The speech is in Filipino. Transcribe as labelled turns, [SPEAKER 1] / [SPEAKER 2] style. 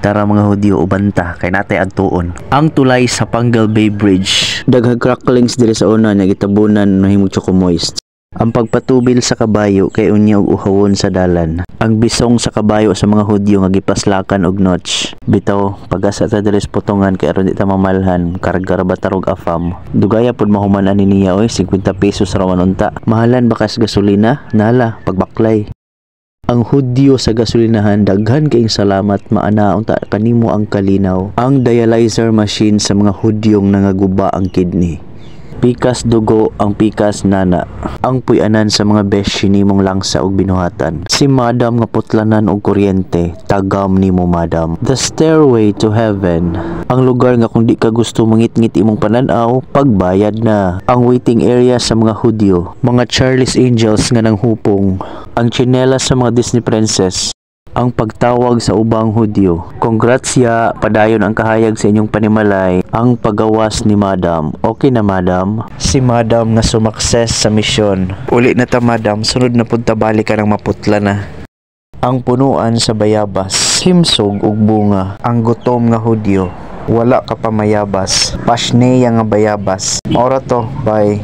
[SPEAKER 1] Tara mga Hudyo, ubanta kay natay adtuon. Ang tulay sa Pangal Bay Bridge. Daghang cracklings diri sa una nga gitabunan mahimong choco moist. Ang pagpatubil sa kabayo kay unya og uhawon sa dalan. Ang bisong sa kabayo sa mga Hudyo nga gipaslakan og notch. Bitaw, pag-asa ta diri sa putungan kay aron di ta mamalhan, karga ra batarog afam. Dugaya pud mahuman ani niya oy 50 pesos ra man unta. Mahalan bakas gasolina, nala pagbaklay. Ang Hudyo sa gasolinahan, daghan kayong salamat, maana unta kanimo ang kalinaw. Ang dialyzer machine sa mga Hudyong nangaguba ang kidney. Pikas dugo ang pikas nana. Ang puy-anan sa mga beshi nimong langsa og binuhatan. Si madam nga putlanan og kuryente, tagam nimo madam. The stairway to heaven. Ang lugar nga kung di ka gusto mangit-ngit imong pananaw, pagbayad na. Ang waiting area sa mga Hudyo, mga Charlie's Angels nga nanghupong. Ang tsinelas sa mga Disney princess. Ang pagtawag sa ubang Hudyo. Congrats ya, padayon ang kahayag sa inyong panimalay. Ang pagawas ni madam. Okay na madam? Si madam nga sumakses sa misyon. Uli na ta madam, sunod na punta balik ka ng maputla na. Ang punuan sa bayabas. Himsog ug bunga. Ang gutom nga Hudyo. Wala ka pa mayabas. Pasneya nga bayabas. Ora to, bye.